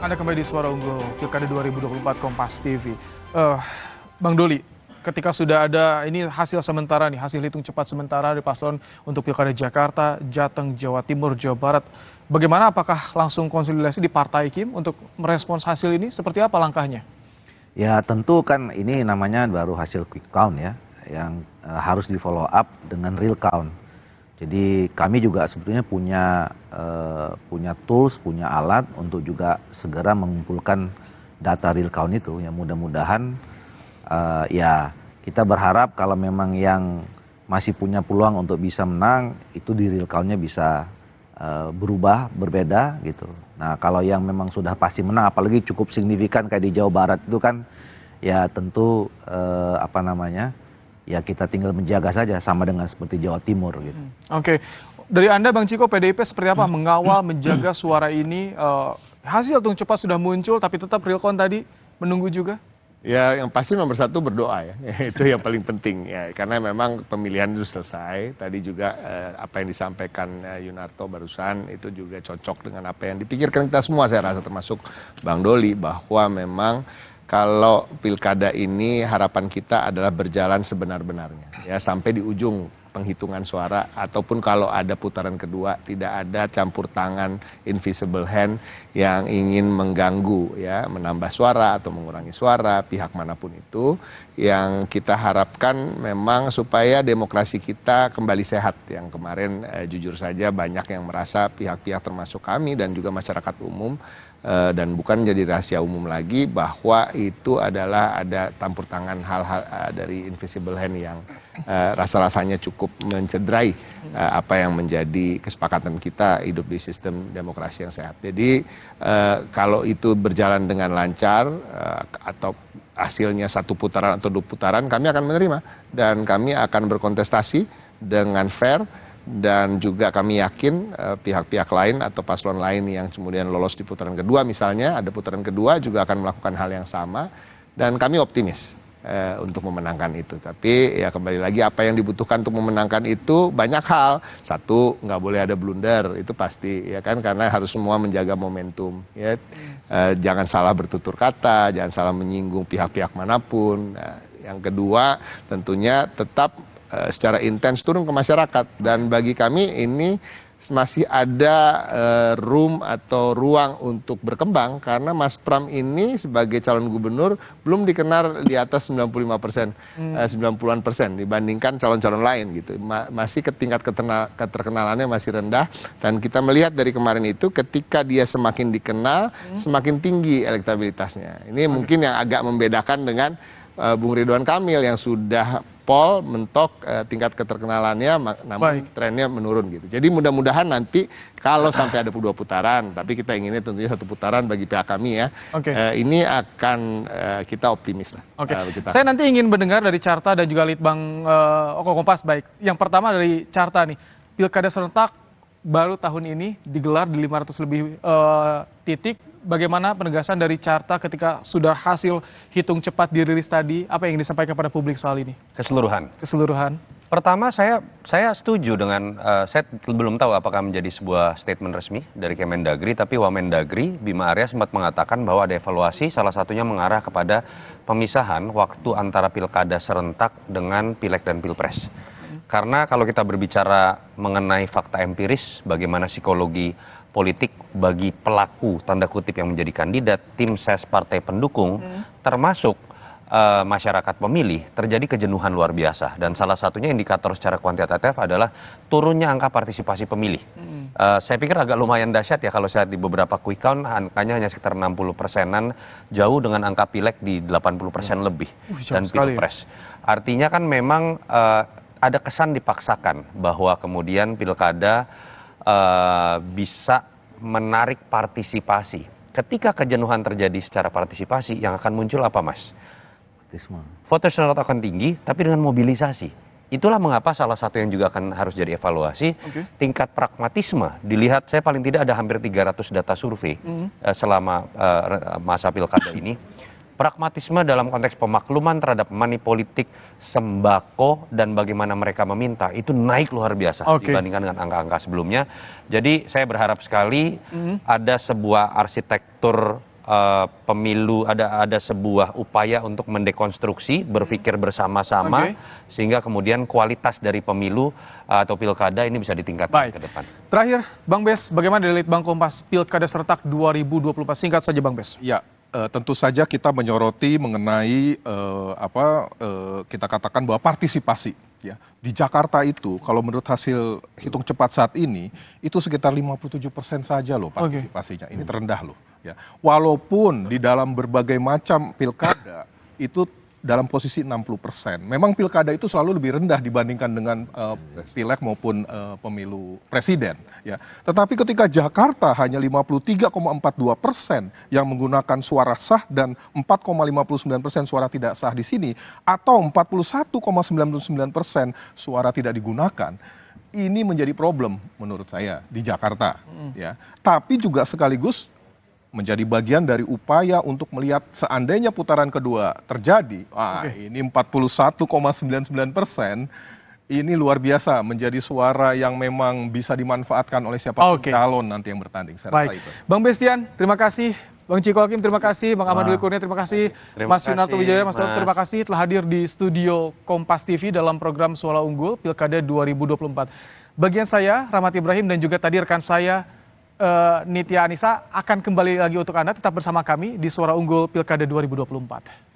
Anda kembali di Suara Unggul Pilkada 2024 Kompas TV. Bang Doli, ketika sudah ada ini hasil sementara nih, hasil hitung cepat sementara di paslon untuk Pilkada Jakarta, Jateng, Jawa Timur, Jawa Barat. Bagaimana, apakah langsung konsolidasi di Partai Kim untuk merespons hasil ini? Seperti apa langkahnya? Ya tentu kan ini namanya baru hasil quick count ya, yang harus di follow up dengan real count. Jadi kami juga sebetulnya punya tools, punya alat untuk juga segera mengumpulkan data real count itu. Ya mudah-mudahan ya kita berharap kalau memang yang masih punya peluang untuk bisa menang itu di real countnya bisa berubah, berbeda gitu. Nah kalau yang memang sudah pasti menang, apalagi cukup signifikan kayak di Jawa Barat itu kan ya tentu ya kita tinggal menjaga saja sama dengan seperti Jawa Timur gitu. Oke. Dari Anda Bang Ciko, PDIP seperti apa mengawal, menjaga suara ini? Hasil hitung cepat sudah muncul tapi tetap real count tadi menunggu juga? Ya yang pasti nomor satu berdoa ya, itu yang paling penting ya, karena memang pemilihan itu selesai. Tadi juga apa yang disampaikan Yunarto barusan itu juga cocok dengan apa yang dipikirkan kita semua, saya rasa termasuk Bang Doli, bahwa memang kalau pilkada ini harapan kita adalah berjalan sebenar-benarnya ya sampai di ujung penghitungan suara, ataupun kalau ada putaran kedua tidak ada campur tangan invisible hand yang ingin mengganggu ya, menambah suara atau mengurangi suara pihak manapun itu. Yang kita harapkan memang supaya demokrasi kita kembali sehat. Yang kemarin jujur saja banyak yang merasa pihak-pihak termasuk kami dan juga masyarakat umum dan bukan jadi rahasia umum lagi bahwa itu adalah ada campur tangan hal-hal dari invisible hand yang rasa-rasanya cukup mencederai apa yang menjadi kesepakatan kita hidup di sistem demokrasi yang sehat. Jadi kalau itu berjalan dengan lancar atau hasilnya satu putaran atau dua putaran, kami akan menerima dan kami akan berkontestasi dengan fair. Dan juga kami yakin pihak-pihak lain atau paslon lain yang kemudian lolos di putaran kedua, misalnya ada putaran kedua juga akan melakukan hal yang sama, dan kami optimis untuk memenangkan itu. Tapi ya kembali lagi apa yang dibutuhkan untuk memenangkan itu banyak hal. Satu, nggak boleh ada blunder, itu pasti ya kan, karena harus semua menjaga momentum ya. Jangan salah bertutur kata, jangan salah menyinggung pihak-pihak manapun. Yang kedua tentunya tetap secara intens turun ke masyarakat, dan bagi kami ini masih ada room atau ruang untuk berkembang karena Mas Pram ini sebagai calon gubernur belum dikenal di atas 95%, 90-an% dibandingkan calon-calon lain gitu. Masih tingkat keterkenalannya masih rendah, dan kita melihat dari kemarin itu ketika dia semakin dikenal semakin tinggi elektabilitasnya. Ini mungkin yang agak membedakan dengan Bung Ridwan Kamil yang sudah mentok tingkat keterkenalannya, namun trennya menurun gitu. Jadi mudah-mudahan nanti kalau sampai ada dua putaran, tapi kita inginnya tentunya satu putaran bagi pihak kami ya. Ini akan kita optimis lah. Saya nanti ingin mendengar dari Carta dan juga Litbang Kompas. Baik, yang pertama dari Carta nih, Pilkada serentak baru tahun ini digelar di 500 lebih titik. Bagaimana penegasan dari Carta ketika sudah hasil hitung cepat dirilis tadi? Apa yang disampaikan pada publik soal ini? Keseluruhan. Pertama saya setuju dengan, saya belum tahu apakah menjadi sebuah statement resmi dari Kemendagri, tapi Wamendagri Bima Arya sempat mengatakan bahwa ada evaluasi, salah satunya mengarah kepada pemisahan waktu antara pilkada serentak dengan pileg dan pilpres. Karena kalau kita berbicara mengenai fakta empiris, bagaimana psikologi politik bagi pelaku tanda kutip yang menjadi kandidat, tim ses partai pendukung, termasuk masyarakat pemilih, terjadi kejenuhan luar biasa. Dan salah satunya indikator secara kuantitatif adalah turunnya angka partisipasi pemilih. Saya pikir agak lumayan dahsyat ya kalau saya di beberapa quick count angkanya hanya sekitar 60%-an, jauh dengan angka pileg di 80% lebih dan pilpres. Artinya kan memang ada kesan dipaksakan bahwa kemudian pilkada bisa menarik partisipasi. Ketika kejenuhan terjadi secara partisipasi, yang akan muncul apa, Mas? Voter akan tinggi, tapi dengan mobilisasi. Itulah mengapa salah satu yang juga akan harus jadi evaluasi, tingkat pragmatisme. Dilihat, saya paling tidak ada hampir 300 data survei selama masa pilkada ini. Pragmatisme dalam konteks pemakluman terhadap money politik, sembako, dan bagaimana mereka meminta, itu naik luar biasa dibandingkan dengan angka-angka sebelumnya. Jadi saya berharap sekali ada sebuah arsitektur pemilu ada sebuah upaya untuk mendekonstruksi, berpikir bersama-sama, sehingga kemudian kualitas dari pemilu atau pilkada ini bisa ditingkatkan ke depan. Terakhir, Bang Bes, bagaimana dari Litbang Kompas Pilkada Serentak 2024? Singkat saja, Bang Bes. Ya, tentu saja kita menyoroti mengenai kita katakan bahwa partisipasi. Ya, di Jakarta itu, kalau menurut hasil hitung cepat saat ini, itu sekitar 57% saja loh partisipasinya. Ini terendah loh. Ya, walaupun di dalam berbagai macam pilkada itu dalam posisi 60%. Memang pilkada itu selalu lebih rendah dibandingkan dengan pileg maupun pemilu presiden. Ya, tetapi ketika Jakarta hanya 53,42% yang menggunakan suara sah dan 4,59% suara tidak sah di sini, atau 41,99% suara tidak digunakan, ini menjadi problem menurut saya di Jakarta. Ya, tapi juga sekaligus menjadi bagian dari upaya untuk melihat seandainya putaran kedua terjadi, ini 41,99%, ini luar biasa menjadi suara yang memang bisa dimanfaatkan oleh siapapun calon nanti yang bertanding. Saya rasa itu. Bang Bestian, terima kasih. Bang Ciko Hakim, terima kasih. Bang Ahmad Duli Kurnia, terima kasih. Mas Yunarto Wijaya, Mas Raut, terima kasih telah hadir di studio Kompas TV dalam program Suara Unggul Pilkada 2024. Bagian saya, Rahmat Ibrahim, dan juga tadi rekan saya, Nitya Anissa, akan kembali lagi untuk Anda. Tetap bersama kami di Suara Unggul Pilkada 2024.